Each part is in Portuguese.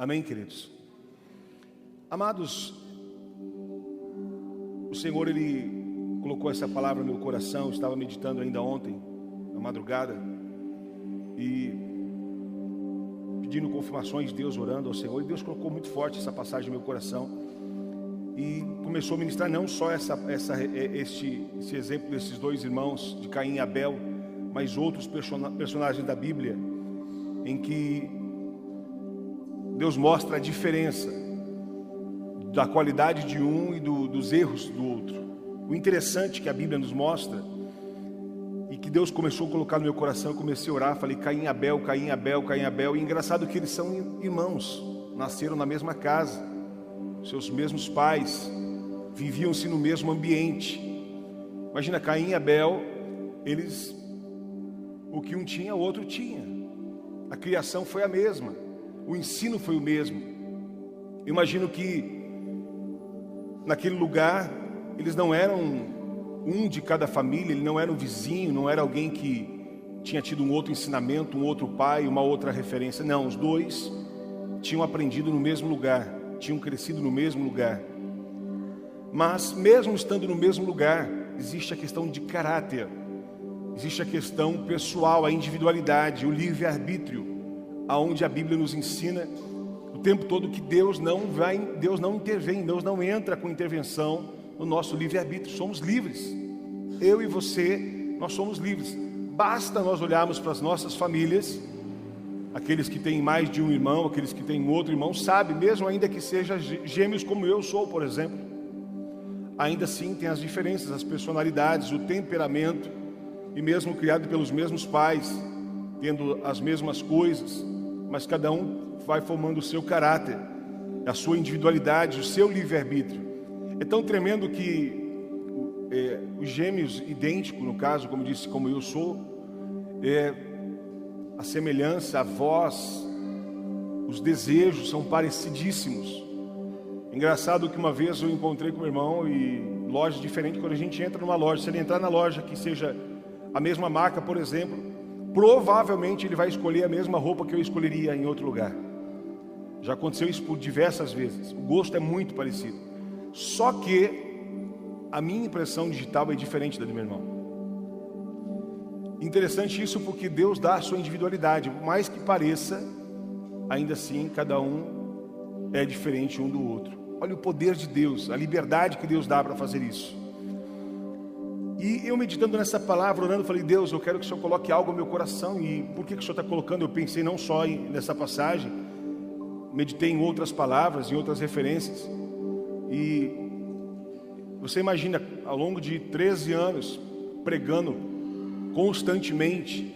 Amém, queridos? Amados, o Senhor, Ele colocou essa palavra no meu coração. Eu estava meditando ainda ontem, na madrugada, e pedindo confirmações de Deus, orando ao Senhor. E Deus colocou muito forte essa passagem no meu coração. E começou a ministrar não só este exemplo desses dois irmãos, de Caim e Abel, mas outros personagens da Bíblia, em que Deus mostra a diferença da qualidade de um e dos erros do outro. O interessante que a Bíblia nos mostra, e que Deus começou a colocar no meu coração, eu comecei a orar, falei Caim e Abel, Caim e Abel, Caim e Abel. E engraçado que eles são irmãos, nasceram na mesma casa, seus mesmos pais, viviam-se no mesmo ambiente. Imagina, Caim e Abel, eles, o que um tinha, o outro tinha. A criação foi a mesma, o ensino foi o mesmo. Eu imagino que naquele lugar eles não eram um de cada família, ele não era um vizinho, não era alguém que tinha tido um outro ensinamento, um outro pai, uma outra referência. Não, os dois tinham aprendido no mesmo lugar, tinham crescido no mesmo lugar. Mas mesmo estando no mesmo lugar, existe a questão de caráter, existe a questão pessoal, a individualidade, o livre-arbítrio, aonde a Bíblia nos ensina o tempo todo que Deus não intervém, Deus não entra com intervenção no nosso livre-arbítrio. Somos livres, eu e você, nós somos livres. Basta nós olharmos para as nossas famílias, aqueles que têm mais de um irmão, aqueles que têm outro irmão, sabe, mesmo ainda que sejam gêmeos como eu sou, por exemplo, ainda assim tem as diferenças, as personalidades, o temperamento, e mesmo criado pelos mesmos pais, tendo as mesmas coisas, mas cada um vai formando o seu caráter, a sua individualidade, o seu livre-arbítrio. É tão tremendo que os gêmeos idênticos, no caso, como disse, como eu sou, a semelhança, a voz, os desejos são parecidíssimos. Engraçado que uma vez eu encontrei com o meu irmão, e lojas diferentes, quando a gente entra numa loja, se ele entrar na loja que seja a mesma marca, por exemplo, provavelmente ele vai escolher a mesma roupa que eu escolheria em outro lugar. Já aconteceu isso por diversas vezes. O gosto é muito parecido. Só que a minha impressão digital é diferente da do meu irmão. Interessante isso, porque Deus dá a sua individualidade. Por mais que pareça, ainda assim cada um é diferente um do outro. Olha o poder de Deus, a liberdade que Deus dá para fazer isso. E eu meditando nessa palavra, orando, falei, Deus, eu quero que o Senhor coloque algo no meu coração. E por que o Senhor está colocando? Eu pensei não só nessa passagem, meditei em outras palavras, em outras referências. E você imagina, ao longo de 13 anos, pregando constantemente,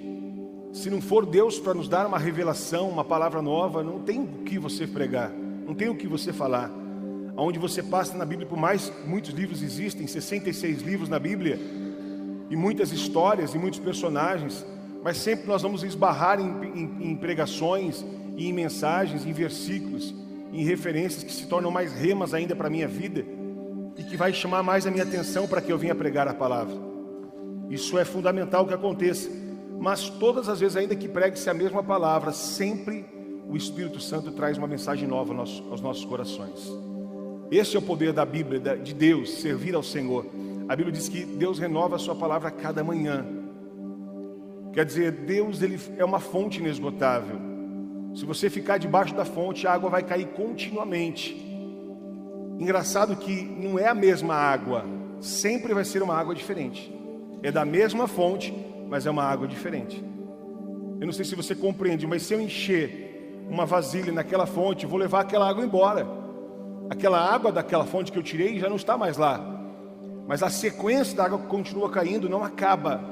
se não for Deus para nos dar uma revelação, uma palavra nova, não tem o que você pregar, não tem o que você falar. Onde você passa na Bíblia, por mais muitos livros existem, 66 livros na Bíblia, e muitas histórias e muitos personagens, mas sempre nós vamos esbarrar em pregações, e em mensagens, em versículos, em referências que se tornam mais remas ainda para a minha vida, e que vai chamar mais a minha atenção para que eu venha pregar a palavra. Isso é fundamental que aconteça, mas todas as vezes, ainda que pregue-se a mesma palavra, sempre o Espírito Santo traz uma mensagem nova aos nossos corações. Esse é o poder da Bíblia, de Deus, servir ao Senhor. A Bíblia diz que Deus renova a sua palavra a cada manhã. Quer dizer, Deus, ele é uma fonte inesgotável. Se você ficar debaixo da fonte, a água vai cair continuamente. Engraçado que não é a mesma água, sempre vai ser uma água diferente. É da mesma fonte, mas é uma água diferente. Eu não sei se você compreende, mas se eu encher uma vasilha naquela fonte, vou levar aquela água embora. Aquela água daquela fonte que eu tirei já não está mais lá, mas a sequência da água que continua caindo não acaba.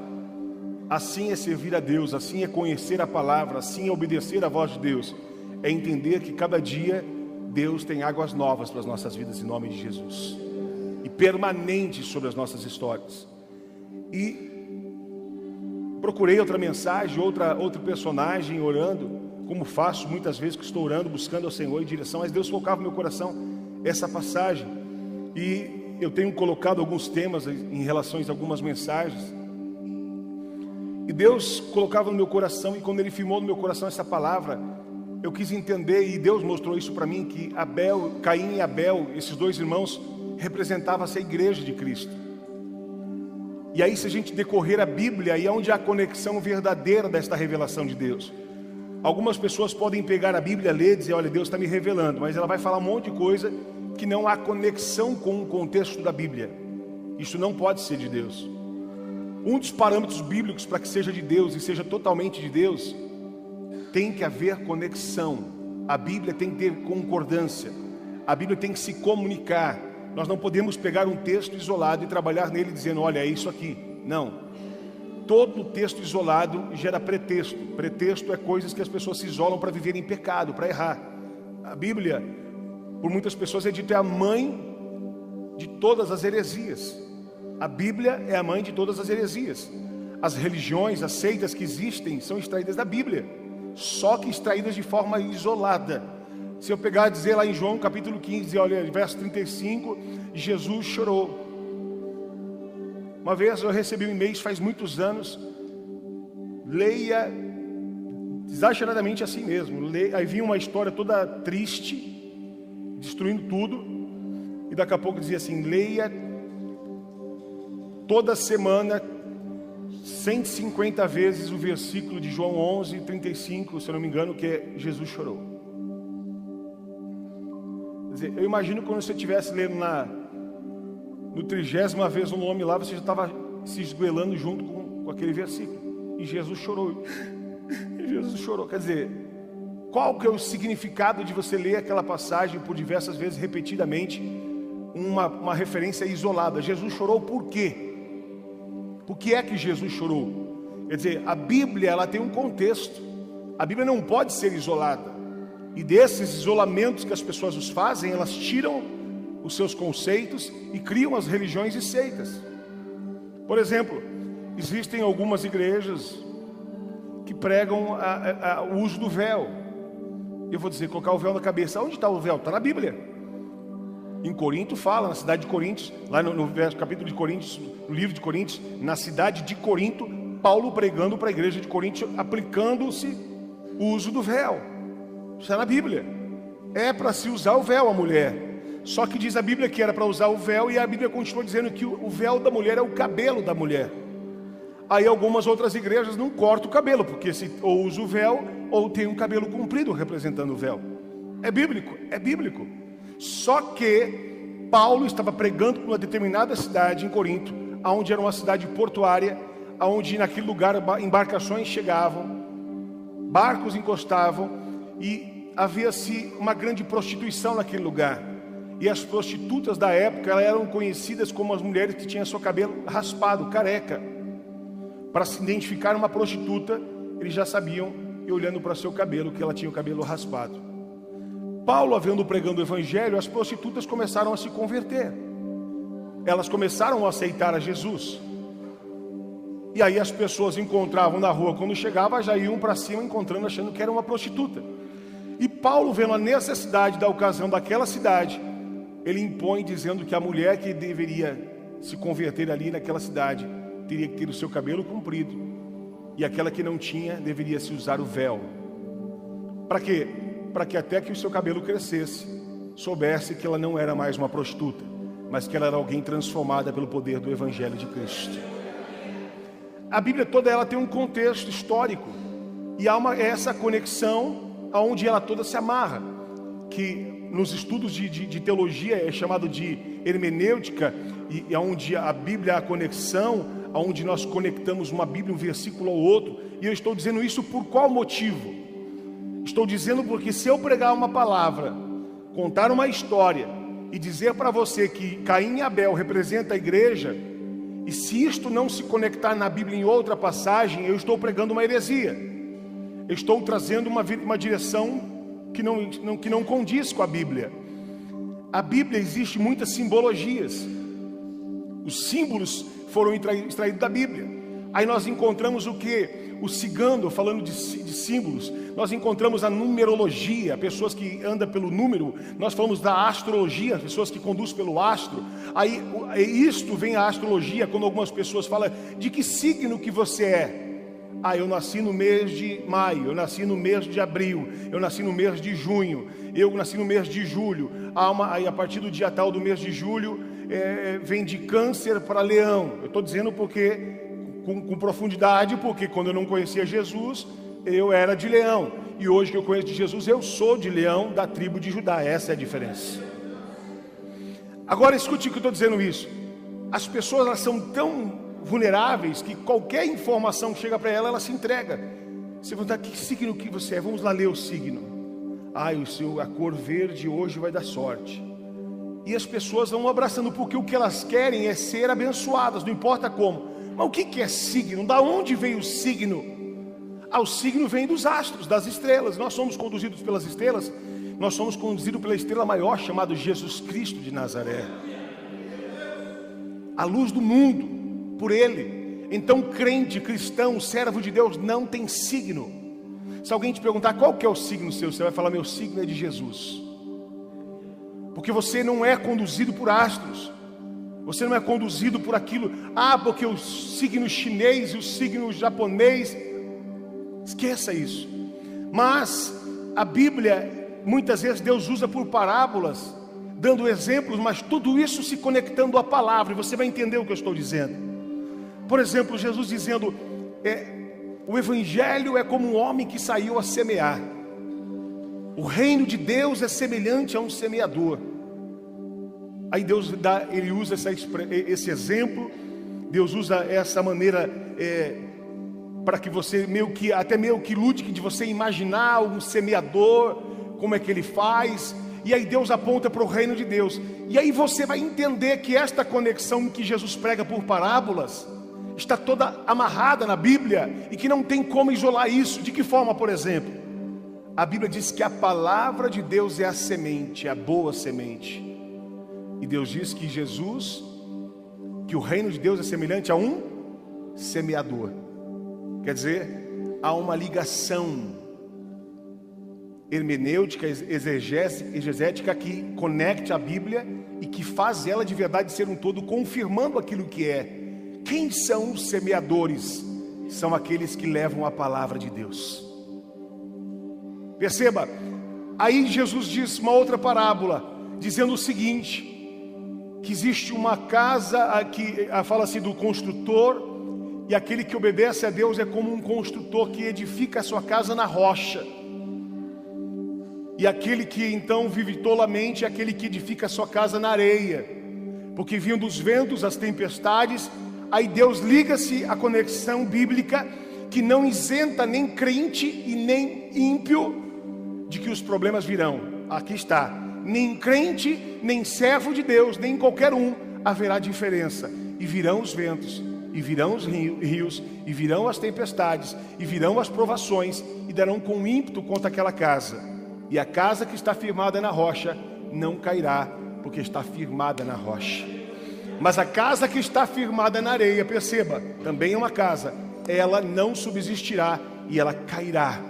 Assim é servir a Deus, assim é conhecer a palavra, assim é obedecer à voz de Deus. É entender que cada dia Deus tem águas novas para as nossas vidas, em nome de Jesus, e permanentes sobre as nossas histórias. E procurei outra mensagem, outro personagem orando, como faço muitas vezes que estou orando, buscando ao Senhor em direção, mas Deus colocava no meu coração essa passagem, e eu tenho colocado alguns temas em relação a algumas mensagens, e Deus colocava no meu coração, e quando Ele firmou no meu coração essa palavra, eu quis entender, e Deus mostrou isso para mim, que Caim e Abel, esses dois irmãos, representavam essa igreja de Cristo. E aí, se a gente decorrer a Bíblia, aí é onde há a conexão verdadeira desta revelação de Deus. Algumas pessoas podem pegar a Bíblia, ler e dizer, olha, Deus está me revelando, mas ela vai falar um monte de coisa que não há conexão com o contexto da Bíblia. Isso não pode ser de Deus. Um dos parâmetros bíblicos para que seja de Deus e seja totalmente de Deus, tem que haver conexão. A Bíblia tem que ter concordância. A Bíblia tem que se comunicar. Nós não podemos pegar um texto isolado e trabalhar nele dizendo, olha, é isso aqui. Não. Todo texto isolado gera pretexto. Pretexto é coisas que as pessoas se isolam para viver em pecado, para errar. A Bíblia, por muitas pessoas, é dito é a mãe de todas as heresias. A Bíblia é a mãe de todas as heresias. As religiões, as seitas que existem são extraídas da Bíblia, só que extraídas de forma isolada. Se eu pegar e dizer lá em João capítulo 15, olha, verso 35, Jesus chorou. Uma vez eu recebi um e-mail, faz muitos anos, leia exageradamente assim mesmo. Aí vinha uma história toda triste, destruindo tudo, e daqui a pouco dizia assim, leia toda semana 150 vezes o versículo de João 11, 35, se eu não me engano, que é Jesus chorou. Quer dizer, eu imagino quando você estivesse lendo no 30ª vez o nome lá, você já estava se esgoelando junto com aquele versículo. E Jesus chorou. E Jesus chorou. Quer dizer, qual que é o significado de você ler aquela passagem por diversas vezes, repetidamente, uma referência isolada? Jesus chorou por quê? Por que é que Jesus chorou? Quer dizer, a Bíblia, ela tem um contexto. A Bíblia não pode ser isolada. E desses isolamentos que as pessoas os fazem, elas tiram os seus conceitos e criam as religiões e seitas. Por exemplo, existem algumas igrejas que pregam o uso do véu. Eu vou dizer, colocar o véu na cabeça. Onde está o véu? Está na Bíblia. Em Corinto fala, na cidade de Coríntios, lá no capítulo de Coríntios, no livro de Coríntios, na cidade de Corinto, Paulo pregando para a igreja de Corinto, aplicando-se o uso do véu. Isso está na Bíblia. É para se usar o véu a mulher. Só que diz a Bíblia que era para usar o véu, e a Bíblia continua dizendo que o véu da mulher é o cabelo da mulher. Aí algumas outras igrejas não cortam o cabelo, porque se ou usa o véu, ou tem um cabelo comprido representando o véu. É bíblico, é bíblico. Só que Paulo estava pregando para uma determinada cidade em Corinto, onde era uma cidade portuária, onde naquele lugar embarcações chegavam, barcos encostavam, e havia-se uma grande prostituição naquele lugar. E as prostitutas da época, elas eram conhecidas como as mulheres que tinham seu cabelo raspado, careca. Para se identificar uma prostituta, eles já sabiam, e olhando para seu cabelo, que ela tinha o cabelo raspado. Paulo, havendo pregando o evangelho, as prostitutas começaram a se converter. Elas começaram a aceitar a Jesus. E aí as pessoas encontravam na rua, quando chegava, já iam para cima encontrando, achando que era uma prostituta. E Paulo, vendo a necessidade da ocasião daquela cidade, ele impõe dizendo que a mulher que deveria se converter ali naquela cidade teria que ter o seu cabelo comprido, e aquela que não tinha deveria se usar o véu. Para quê? Para que até que o seu cabelo crescesse, soubesse que ela não era mais uma prostituta, mas que ela era alguém transformada pelo poder do Evangelho de Cristo. A Bíblia toda ela tem um contexto histórico, e há essa conexão onde ela toda se amarra, que nos estudos de teologia é chamado de hermenêutica, e onde a Bíblia é a conexão, onde nós conectamos uma Bíblia, um versículo ao outro. E eu estou dizendo isso por qual motivo? Estou dizendo porque se eu pregar uma palavra, contar uma história e dizer para você que Caim e Abel representa a igreja, e se isto não se conectar na Bíblia em outra passagem, eu estou pregando uma heresia. Eu estou trazendo uma direção que não condiz com a Bíblia. A Bíblia existe muitas simbologias. Os símbolos foram extraídos da Bíblia. Aí nós encontramos o que? O cigano, falando de símbolos. Nós encontramos a numerologia, pessoas que andam pelo número. Nós falamos da astrologia, pessoas que conduzem pelo astro. Aí isto vem a astrologia, quando algumas pessoas falam de que signo que você é. eu nasci no mês de maio, eu nasci no mês de abril, eu nasci no mês de junho, eu nasci no mês de julho. Aí a partir do dia tal do mês de julho, vem de Câncer para Leão. Eu estou dizendo porque com profundidade, porque quando eu não conhecia Jesus, eu era de Leão, e hoje que eu conheço de Jesus, eu sou de Leão, da tribo de Judá. Essa é a diferença. Agora escute o que eu estou dizendo isso. As pessoas, elas são tão vulneráveis que qualquer informação que chega para ela, ela se entrega. Você vai perguntar: que signo que você é? Vamos lá ler o signo. A cor verde hoje vai dar sorte. E as pessoas vão abraçando, porque o que elas querem é ser abençoadas, não importa como. Mas o que é signo? Da onde veio o signo? O signo vem dos astros, das estrelas. Nós somos conduzidos pelas estrelas. Nós somos conduzidos pela estrela maior, chamada Jesus Cristo de Nazaré, a luz do mundo, por Ele. Então, crente, cristão, servo de Deus, não tem signo. Se alguém te perguntar qual que é o signo seu, você vai falar: meu signo é de Jesus. Porque você não é conduzido por astros, você não é conduzido por aquilo. Porque o signo chinês e o signo japonês, esqueça isso. Mas a Bíblia, muitas vezes Deus usa por parábolas, dando exemplos, mas tudo isso se conectando à palavra, e você vai entender o que eu estou dizendo. Por exemplo, Jesus dizendo: o evangelho é como um homem que saiu a semear. O reino de Deus é semelhante a um semeador. Aí Ele usa esse exemplo. Deus usa essa maneira para que você meio que lúdico de você imaginar um semeador, como é que ele faz. E aí Deus aponta para o reino de Deus. E aí você vai entender que esta conexão que Jesus prega por parábolas está toda amarrada na Bíblia, e que não tem como isolar isso. De que forma, por exemplo? A Bíblia diz que a palavra de Deus é a semente, a boa semente. E Deus diz que que o reino de Deus é semelhante a um semeador. Quer dizer, há uma ligação hermenêutica, exegética, que conecte a Bíblia e que faz ela de verdade ser um todo, confirmando aquilo que é. Quem são os semeadores? São aqueles que levam a palavra de Deus. Perceba, aí Jesus diz uma outra parábola, dizendo o seguinte: que existe uma casa, que fala-se do construtor, e aquele que obedece a Deus é como um construtor que edifica a sua casa na rocha. E aquele que então vive tolamente é aquele que edifica a sua casa na areia, porque vindo os ventos, as tempestades. Aí Deus liga-se à conexão bíblica, que não isenta nem crente e nem ímpio de que os problemas virão. Aqui está: nem crente, nem servo de Deus, nem qualquer um, haverá diferença. E virão os ventos, e virão os rios, e virão as tempestades, e virão as provações, e darão com ímpeto contra aquela casa. E a casa que está firmada na rocha não cairá, porque está firmada na rocha. Mas a casa que está firmada na areia, perceba, também é uma casa, ela não subsistirá e ela cairá.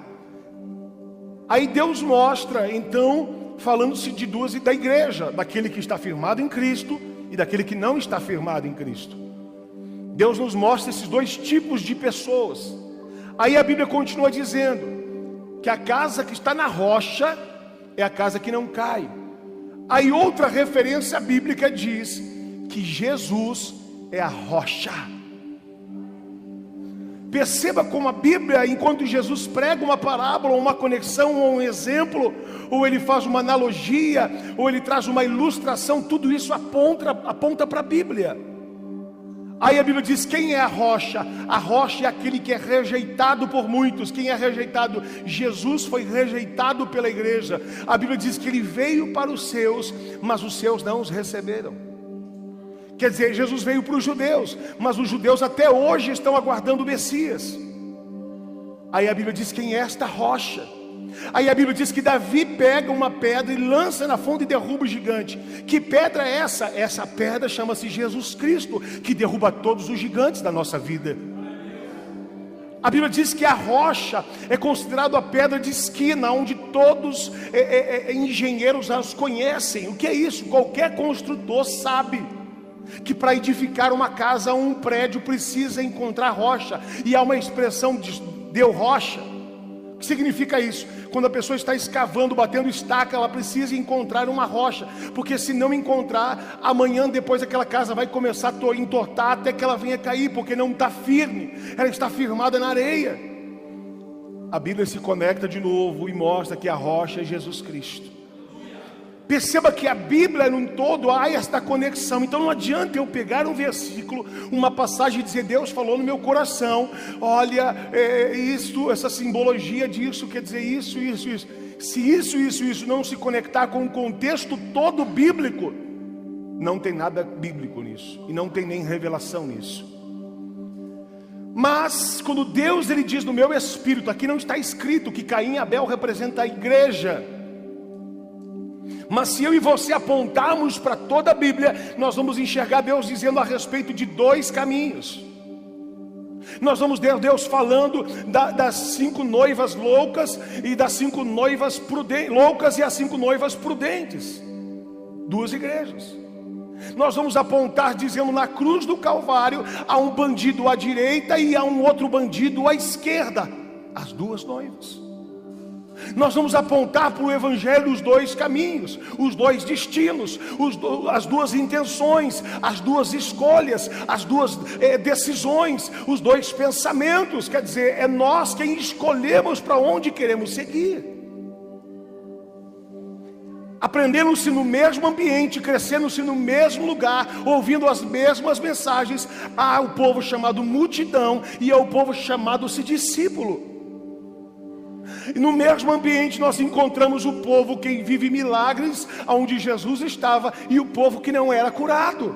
Aí Deus mostra, então, falando-se de duas, da igreja, daquele que está firmado em Cristo e daquele que não está firmado em Cristo. Deus nos mostra esses dois tipos de pessoas. Aí a Bíblia continua dizendo que a casa que está na rocha é a casa que não cai. Aí outra referência bíblica diz que Jesus é a rocha. Perceba como a Bíblia, enquanto Jesus prega uma parábola, uma conexão, ou um exemplo, ou ele faz uma analogia, ou ele traz uma ilustração, tudo isso aponta para a Bíblia. Aí a Bíblia diz: quem é a rocha? A rocha é aquele que é rejeitado por muitos. Quem é rejeitado? Jesus foi rejeitado pela igreja. A Bíblia diz que ele veio para os seus, mas os seus não os receberam. Quer dizer, Jesus veio para os judeus, mas os judeus até hoje estão aguardando o Messias. Aí a Bíblia diz: quem é esta rocha? Aí a Bíblia diz que Davi pega uma pedra e lança na fonte e derruba o gigante. Que pedra é essa? Essa pedra chama-se Jesus Cristo, que derruba todos os gigantes da nossa vida. A Bíblia diz que a rocha é considerada a pedra de esquina, onde todos engenheiros as conhecem. O que é isso? Qualquer construtor sabe. que para edificar uma casa ou um prédio precisa encontrar rocha, e há uma expressão de deu rocha. O que significa isso? Quando a pessoa está escavando, batendo estaca, ela precisa encontrar uma rocha, porque se não encontrar, amanhã depois aquela casa vai começar a entortar até que ela venha cair, porque não está firme, ela está firmada na areia. A Bíblia se conecta de novo e mostra que a rocha é Jesus Cristo. Perceba que a Bíblia no todo há esta conexão. Então não adianta eu pegar um versículo, uma passagem e dizer: Deus falou no meu coração, olha, essa simbologia disso quer dizer isso. Se isso não se conectar com o contexto todo bíblico, não tem nada bíblico nisso, e não tem nem revelação nisso. Mas quando Deus ele diz no meu espírito, aqui não está escrito que Caim e Abel representam a igreja, mas se eu e você apontarmos para toda a Bíblia, nós vamos enxergar Deus dizendo a respeito de dois caminhos. Nós vamos ver Deus falando das 5 noivas loucas e das 5 noivas loucas e as 5 noivas prudentes. 2 igrejas. Nós vamos apontar dizendo na cruz do Calvário há um bandido à direita e há um outro bandido à esquerda, as 2 noivas. Nós vamos apontar para o Evangelho os 2 caminhos, os 2 destinos, as 2 intenções, as 2 escolhas, as 2 decisões, os 2 pensamentos. Quer dizer, é nós quem escolhemos para onde queremos seguir. Aprendendo-se no mesmo ambiente, crescendo-se no mesmo lugar, ouvindo as mesmas mensagens, há o povo chamado multidão e há o povo chamado-se discípulo. E no mesmo ambiente nós encontramos o povo que vive milagres, onde Jesus estava, e o povo que não era curado.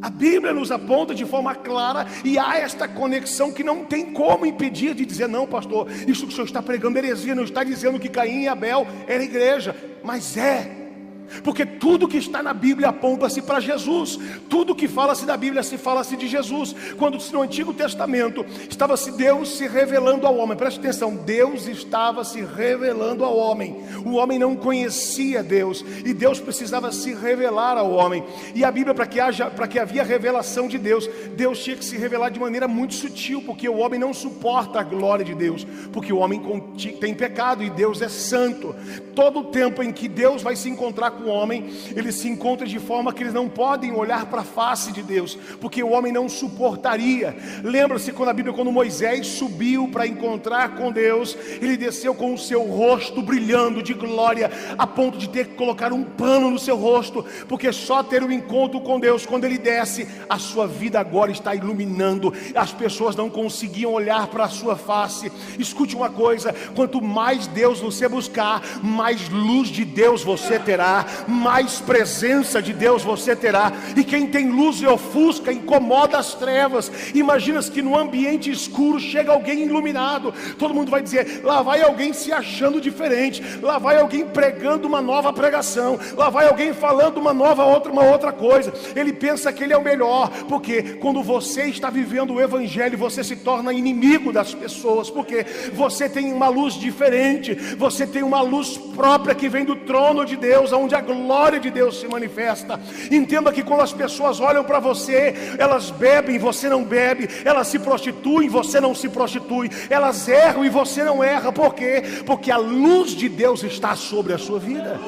A Bíblia nos aponta de forma clara, e há esta conexão que não tem como impedir de dizer: não, pastor, isso que o senhor está pregando é heresia, não está dizendo que Caim e Abel era igreja, mas porque tudo que está na Bíblia aponta-se para Jesus. Tudo que fala-se da Bíblia se fala-se de Jesus. Quando no Antigo Testamento estava-se Deus se revelando ao homem, preste atenção, Deus estava se revelando ao homem. O homem não conhecia Deus e Deus precisava se revelar ao homem. E a Bíblia, para que havia revelação de Deus, Deus tinha que se revelar de maneira muito sutil, porque o homem não suporta a glória de Deus, porque o homem tem pecado e Deus é santo. Todo o tempo em que Deus vai se encontrar com o homem, ele se encontra de forma que eles não podem olhar para a face de Deus, porque o homem não suportaria. Lembra-se quando Moisés subiu para encontrar com Deus, ele desceu com o seu rosto brilhando de glória, a ponto de ter que colocar um pano no seu rosto, porque só ter um encontro com Deus, quando ele desce, a sua vida agora está iluminando, as pessoas não conseguiam olhar para a sua face. Escute uma coisa: quanto mais Deus você buscar, mais luz de Deus você terá, mais presença de Deus você terá. E quem tem luz e ofusca, incomoda as trevas. Imagina-se que no ambiente escuro chega alguém iluminado, todo mundo vai dizer: lá vai alguém se achando diferente, lá vai alguém pregando uma nova pregação, lá vai alguém falando uma outra coisa. Ele pensa que ele é o melhor, porque quando você está vivendo o Evangelho, você se torna inimigo das pessoas, porque você tem uma luz diferente, você tem uma luz própria que vem do trono de Deus, onde a glória de Deus se manifesta. Entenda que quando as pessoas olham para você, elas bebem, você não bebe, elas se prostituem, você não se prostitui, elas erram e você não erra. Por quê? Porque a luz de Deus está sobre a sua vida.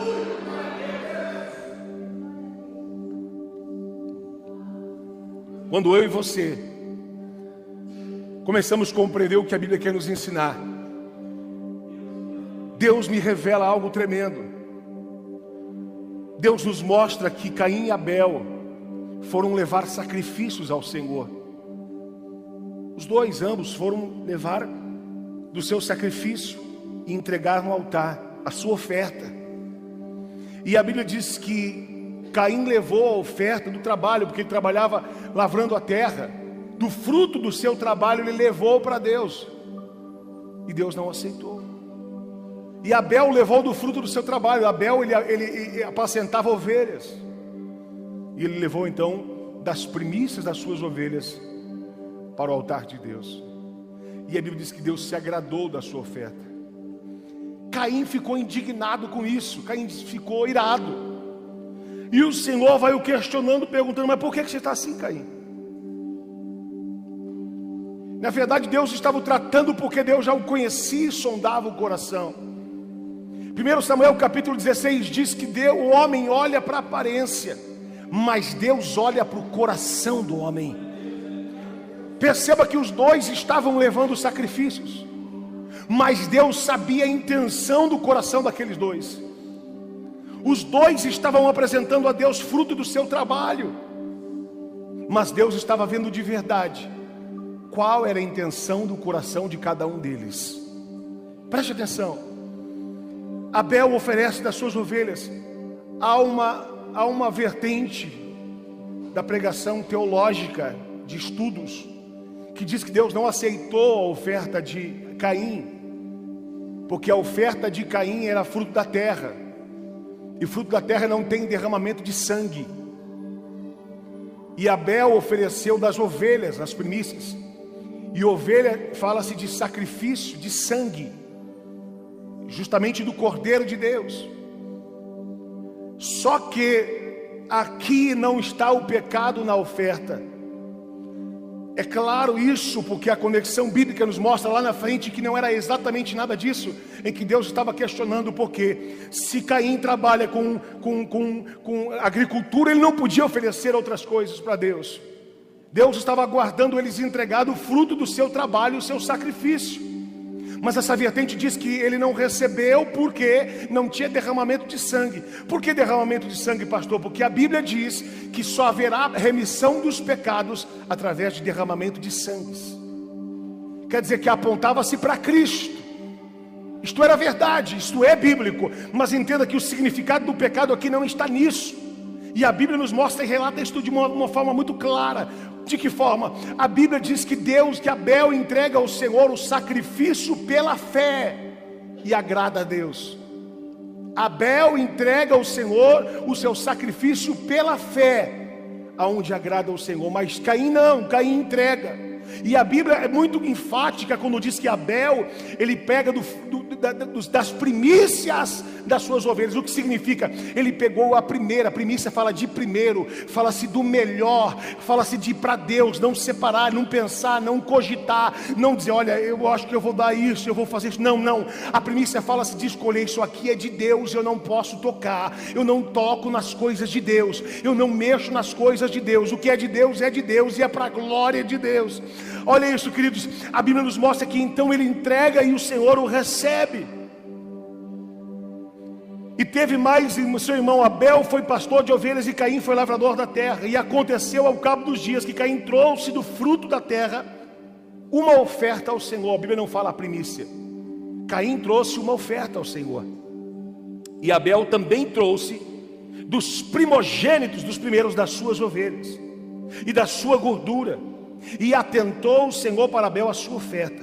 Quando eu e você começamos a compreender o que a Bíblia quer nos ensinar, Deus me revela algo tremendo. Deus nos mostra que Caim e Abel foram levar sacrifícios ao Senhor. Os dois, ambos, foram levar do seu sacrifício e entregar no altar a sua oferta. E a Bíblia diz que Caim levou a oferta do trabalho, porque ele trabalhava lavrando a terra. Do fruto do seu trabalho ele levou para Deus, e Deus não aceitou. E Abel levou do fruto do seu trabalho. Abel ele apacentava ovelhas, e ele levou então das primícias das suas ovelhas para o altar de Deus. E a Bíblia diz que Deus se agradou da sua oferta. Caim ficou indignado com isso, Caim ficou irado. E o Senhor vai o questionando, perguntando: mas por que você está assim, Caim? Na verdade, Deus estava o tratando porque Deus já o conhecia e sondava o coração. 1 Samuel capítulo 16 diz que o homem olha para a aparência, mas Deus olha para o coração do homem. Perceba que os dois estavam levando sacrifícios, mas Deus sabia a intenção do coração daqueles dois. Os dois estavam apresentando a Deus fruto do seu trabalho, mas Deus estava vendo de verdade qual era a intenção do coração de cada um deles. Preste atenção. Abel oferece das suas ovelhas. Há uma vertente da pregação teológica, de estudos, que diz que Deus não aceitou a oferta de Caim, porque a oferta de Caim era fruto da terra, e fruto da terra não tem derramamento de sangue. E Abel ofereceu das ovelhas, as primícias. E ovelha fala-se de sacrifício, de sangue, justamente do Cordeiro de Deus. Só que aqui não está o pecado na oferta. É claro isso, porque a conexão bíblica nos mostra lá na frente que não era exatamente nada disso, em que Deus estava questionando. Porque se Caim trabalha com agricultura, ele não podia oferecer outras coisas para Deus. Deus estava aguardando eles entregar o fruto do seu trabalho, o seu sacrifício. Mas essa vertente diz que ele não recebeu porque não tinha derramamento de sangue. Por que derramamento de sangue, pastor? Porque a Bíblia diz que só haverá remissão dos pecados através de derramamento de sangues. Quer dizer que apontava-se para Cristo. Isto era verdade, isto é bíblico. Mas entenda que o significado do pecado aqui não está nisso. E a Bíblia nos mostra e relata isso de uma forma muito clara. De que forma? A Bíblia diz que Abel entrega ao Senhor o sacrifício pela fé e agrada a Deus. Abel entrega ao Senhor o seu sacrifício pela fé, aonde agrada ao Senhor. Mas Caim não, Caim entrega. E a Bíblia é muito enfática quando diz que Abel, ele pega das primícias das suas ovelhas. O que significa? Ele pegou a primeira. A primícia fala de primeiro, fala-se do melhor, fala-se de ir para Deus, não separar, não pensar, não cogitar, não dizer: olha, eu acho que eu vou dar isso, eu vou fazer isso. Não, não. A primícia fala-se de escolher: isso aqui é de Deus, eu não posso tocar, eu não toco nas coisas de Deus, eu não mexo nas coisas de Deus. O que é de Deus e é para a glória de Deus. Olha isso, queridos, a Bíblia nos mostra que então ele entrega e o Senhor o recebe. E teve mais, seu irmão Abel foi pastor de ovelhas e Caim foi lavrador da terra. E aconteceu ao cabo dos dias que Caim trouxe do fruto da terra uma oferta ao Senhor. A Bíblia não fala a primícia. Caim trouxe uma oferta ao Senhor. E Abel também trouxe dos primogênitos, dos primeiros das suas ovelhas e da sua gordura. E atentou o Senhor para Abel a sua oferta,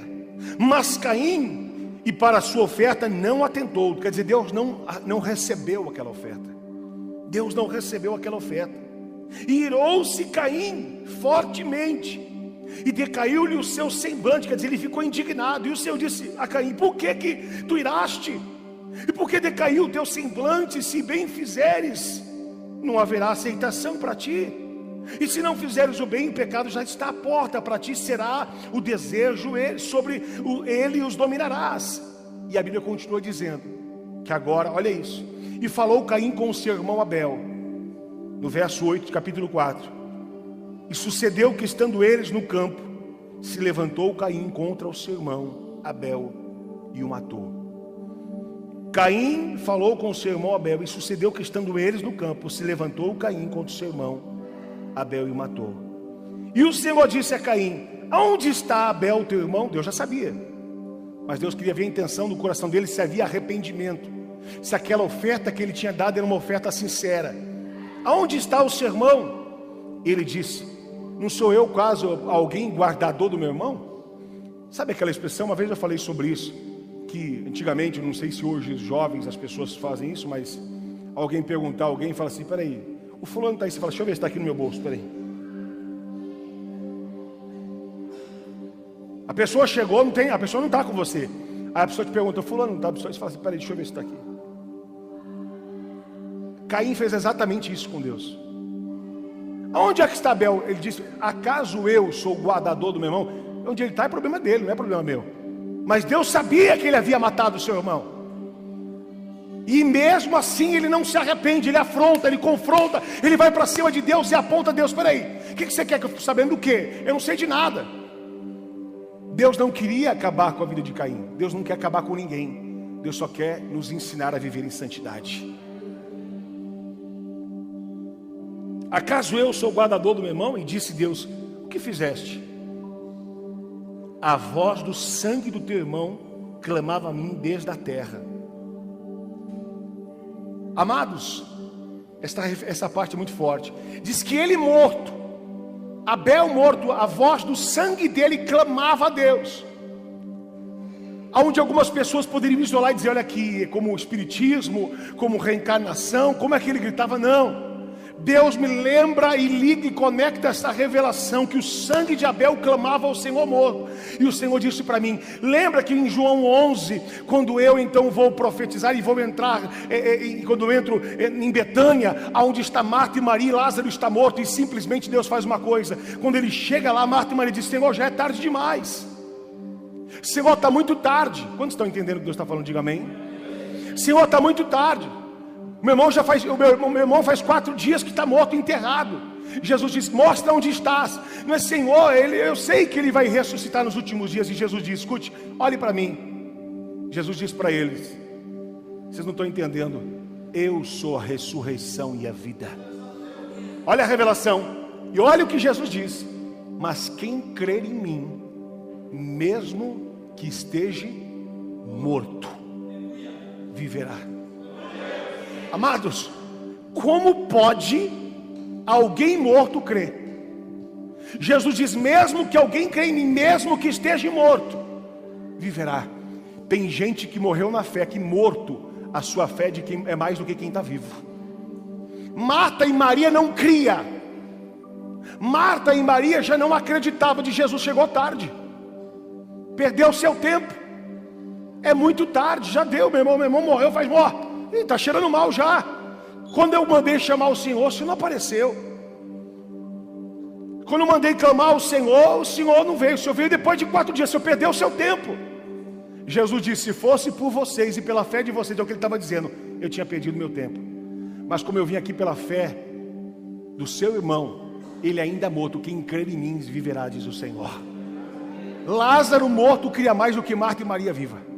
mas Caim e para a sua oferta não atentou. Quer dizer, Deus não recebeu aquela oferta. Deus não recebeu aquela oferta. E irou-se Caim fortemente, e decaiu-lhe o seu semblante. Quer dizer, ele ficou indignado. E o Senhor disse a Caim: por que tu iraste? E por que decaiu o teu semblante? Se bem fizeres, não haverá aceitação para ti. E se não fizeres o bem, o pecado já está à porta, para ti será o desejo, sobre ele os dominarás. E a Bíblia continua dizendo que agora, olha isso: e falou Caim com o seu irmão Abel, no verso 8, capítulo 4. E sucedeu que, estando eles no campo, se levantou Caim contra o seu irmão Abel e o matou. Caim falou com o seu irmão Abel, e sucedeu que, estando eles no campo, se levantou Caim contra o seu irmão Abel e o matou. E o Senhor disse a Caim: aonde está Abel teu irmão? Deus já sabia, mas Deus queria ver a intenção do coração dele, se havia arrependimento, se aquela oferta que ele tinha dado era uma oferta sincera. Aonde está o seu irmão? Ele disse: não sou eu, caso alguém guardador do meu irmão? Sabe aquela expressão? Uma vez eu falei sobre isso, que antigamente, não sei se hoje os jovens, as pessoas fazem isso, mas alguém perguntar a alguém e fala assim: peraí, o fulano está aí, você fala: deixa eu ver se está aqui no meu bolso, peraí. A pessoa chegou, a pessoa não está com você. Aí a pessoa te pergunta: fulano não está? A pessoa fala assim: peraí, deixa eu ver se está aqui. Caim fez exatamente isso com Deus. Aonde é que está Abel? Ele disse: acaso eu sou o guardador do meu irmão? Onde ele está é problema dele, não é problema meu. Mas Deus sabia que ele havia matado o seu irmão. E mesmo assim ele não se arrepende, ele afronta, ele confronta, ele vai para cima de Deus e aponta a Deus: peraí, o que você quer que eu fique sabendo do quê? Eu não sei de nada. Deus não queria acabar com a vida de Caim. Deus não quer acabar com ninguém. Deus só quer nos ensinar a viver em santidade. Acaso eu sou o guardador do meu irmão? E disse Deus: o que fizeste? A voz do sangue do teu irmão clamava a mim desde a terra. Amados, essa parte é muito forte. Diz que ele morto, Abel morto, a voz do sangue dele clamava a Deus. Onde algumas pessoas poderiam isolar e dizer: olha aqui, como espiritismo, como reencarnação, como é que ele gritava? Não. Deus me lembra e liga e conecta essa revelação que o sangue de Abel clamava ao Senhor morto. E o Senhor disse para mim: lembra que em João 11, quando eu então vou profetizar e vou entrar, quando eu entro em Betânia, onde está Marta e Maria, e Lázaro está morto, e simplesmente Deus faz uma coisa. Quando ele chega lá, Marta e Maria dizem: Senhor, já é tarde demais. Senhor, está muito tarde. Quantos estão entendendo o que Deus está falando? Diga amém. Senhor, está muito tarde. O meu irmão faz 4 dias que está morto, enterrado. Jesus disse: mostra onde estás. Não é Senhor, eu sei que ele vai ressuscitar nos últimos dias. E Jesus disse: escute, olhe para mim. Jesus disse para eles: vocês não estão entendendo, eu sou a ressurreição e a vida. Olha a revelação. E olha o que Jesus disse: mas quem crer em mim, mesmo que esteja morto, viverá. Amados, como pode alguém morto crer? Jesus diz: mesmo que alguém crê em mim, mesmo que esteja morto, viverá. Tem gente que morreu na fé, que morto, a sua fé de quem é mais do que quem está vivo. Marta e Maria não cria. Marta e Maria já não acreditavam de Jesus. Chegou tarde, perdeu seu tempo. É muito tarde, já deu. Meu irmão morreu, faz morto. Está cheirando mal já. Quando eu mandei chamar o Senhor não apareceu. Quando eu mandei clamar o Senhor não veio. O Senhor veio depois de 4 dias. O Senhor perdeu o seu tempo. Jesus disse: se fosse por vocês e pela fé de vocês, é o que ele estava dizendo, eu tinha perdido meu tempo. Mas como eu vim aqui pela fé do seu irmão, ele ainda morto, quem crer em mim viverá, diz o Senhor. Lázaro morto cria mais do que Marta e Maria viva.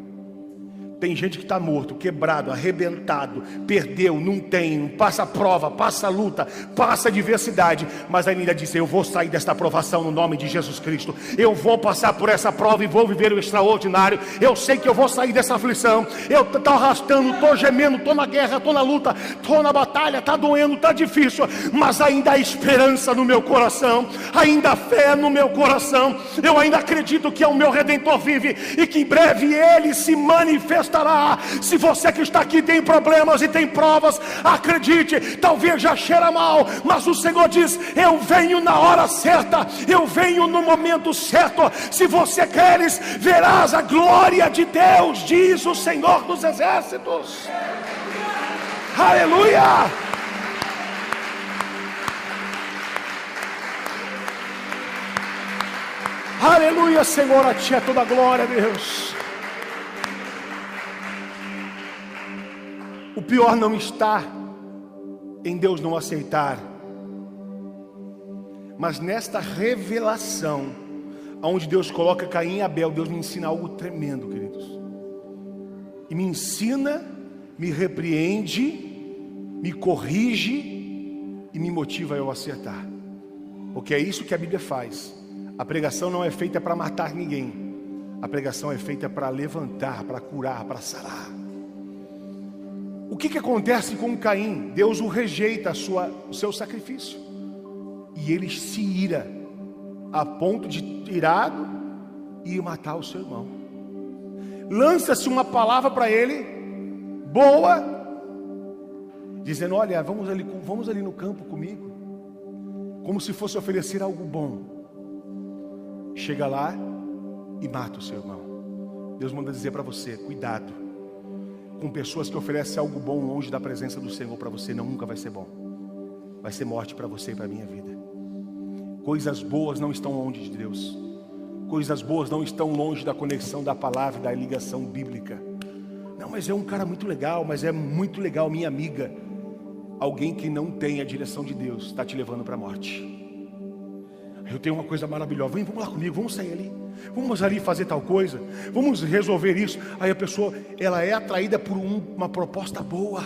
Tem gente que está morto, quebrado, arrebentado, perdeu, não tem, passa prova, passa luta, passa adversidade, mas ainda diz: eu vou sair desta provação no nome de Jesus Cristo. Eu vou passar por essa prova e vou viver o extraordinário. Eu sei que eu vou sair dessa aflição. Eu estou arrastando, estou gemendo, estou na guerra, estou na luta, estou na batalha, está doendo, está difícil, mas ainda há esperança no meu coração, ainda há fé no meu coração. Eu ainda acredito que é o meu Redentor vive e que em breve ele se manifestará. Se você que está aqui tem problemas e tem provas, acredite, talvez já cheira mal, mas o Senhor diz: eu venho na hora certa, eu venho no momento certo. Se você creres, verás a glória de Deus, diz o Senhor dos Exércitos. Aleluia! Aleluia, Senhor, a Ti é toda a glória, Deus. O pior não está em Deus não aceitar, mas nesta revelação, onde Deus coloca Caim e Abel. Deus me ensina algo tremendo, queridos. E me ensina, me repreende, me corrige e me motiva a eu acertar. Porque é isso que a Bíblia faz. A pregação não é feita para matar ninguém. A pregação é feita para levantar, para curar, para sarar. O que acontece com Caim? Deus o rejeita, o seu sacrifício. E ele se ira, a ponto de, irado, ir matar o seu irmão. Lança-se uma palavra para ele, boa, dizendo: olha, vamos ali no campo comigo. Como se fosse oferecer algo bom. Chega lá e mata o seu irmão. Deus manda dizer para você: cuidado. com pessoas que oferecem algo bom longe da presença do Senhor para você, nunca vai ser bom. Vai ser morte para você e para a minha vida. Coisas boas não estão longe de Deus. Coisas boas não estão longe da conexão da palavra e da ligação bíblica. Não, mas é um cara muito legal, mas é muito legal, minha amiga. Alguém que não tem a direção de Deus está te levando para a morte. Eu tenho uma coisa maravilhosa, vamos lá comigo, vamos sair ali, vamos ali fazer tal coisa, vamos resolver isso. Aí a pessoa, ela é atraída por uma proposta boa.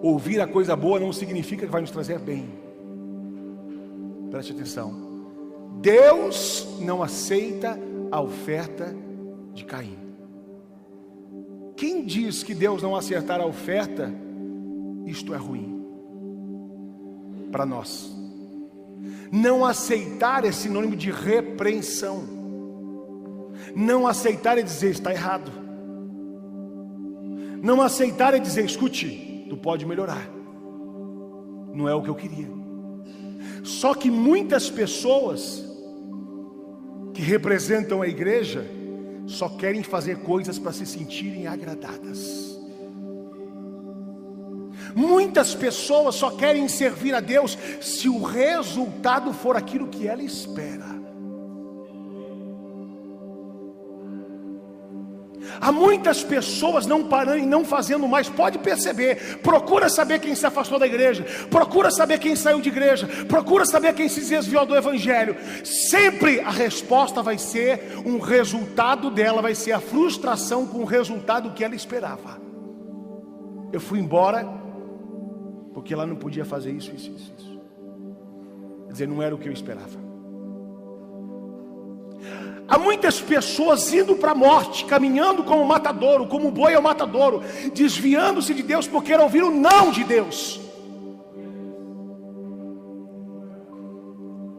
Ouvir a coisa boa não significa que vai nos trazer bem. Preste atenção. Deus não aceita a oferta de Caim. Quem diz que Deus não aceitar a oferta, isto é ruim para nós. Não aceitar é sinônimo de repreensão. Não aceitar é dizer está errado. Não aceitar é dizer escute, tu pode melhorar. Não é o que eu queria. Só que muitas pessoas que representam a igreja só querem fazer coisas para se sentirem agradadas. Muitas pessoas só querem servir a Deus se o resultado for aquilo que ela espera. Há muitas pessoas não parando e não fazendo mais. Pode perceber, procura saber quem se afastou da igreja, procura saber quem saiu de igreja, procura saber quem se desviou do evangelho. Sempre a resposta vai ser, um resultado dela vai ser a frustração com o resultado que ela esperava. Eu fui embora porque ela não podia fazer isso. Quer dizer, não era o que eu esperava. Há muitas pessoas indo para a morte, caminhando como matadouro, como boi ao matadouro, desviando-se de Deus porque ouviram o não de Deus.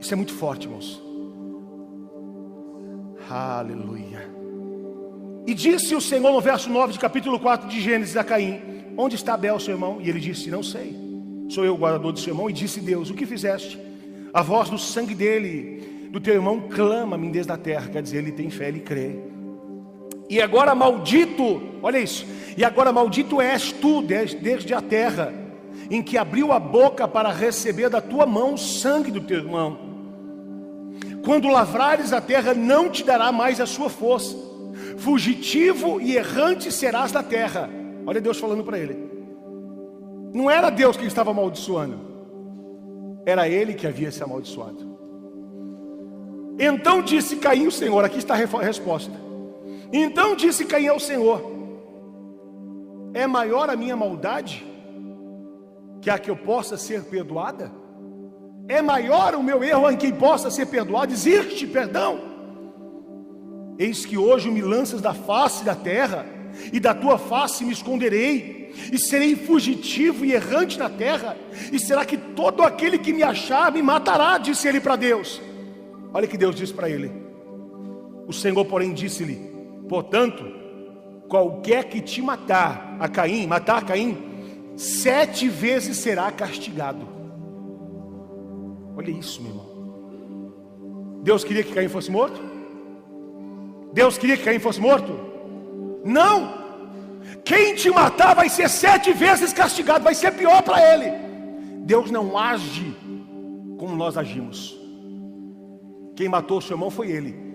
Isso é muito forte, irmãos. Aleluia. E disse o Senhor no verso 9 de capítulo 4 de Gênesis a Caim: onde está Abel, seu irmão? E ele disse: não sei. Sou eu o guardador do seu irmão. E disse Deus: o que fizeste? A voz do sangue dele, do teu irmão, clama-me desde a terra. Quer dizer, ele tem fé, ele crê. E agora maldito, olha isso, e agora maldito és tu desde a terra, em que abriu a boca para receber da tua mão o sangue do teu irmão. Quando lavrares a terra, não te dará mais a sua força. Fugitivo e errante serás da terra. Olha Deus falando para ele. Não era Deus quem estava amaldiçoando, era ele que havia se amaldiçoado. Então disse Caim ao Senhor, aqui está a resposta. Então disse Caim ao Senhor: é maior a minha maldade que a que eu possa ser perdoada? É maior o meu erro em quem possa ser perdoado? Existe perdão? Eis que hoje me lanças da face da terra, e da tua face me esconderei, e serei fugitivo e errante na terra. E será que todo aquele que me achar me matará? Disse ele para Deus. Olha o que Deus disse para ele. O Senhor, porém, disse-lhe: portanto, qualquer que te matar a Caim, 7 vezes será castigado. Olha isso, meu irmão. Deus queria que Caim fosse morto? Deus queria que Caim fosse morto? Não. Quem te matar vai ser 7 vezes castigado, vai ser pior para ele. Deus não age como nós agimos. Quem matou o seu irmão foi ele.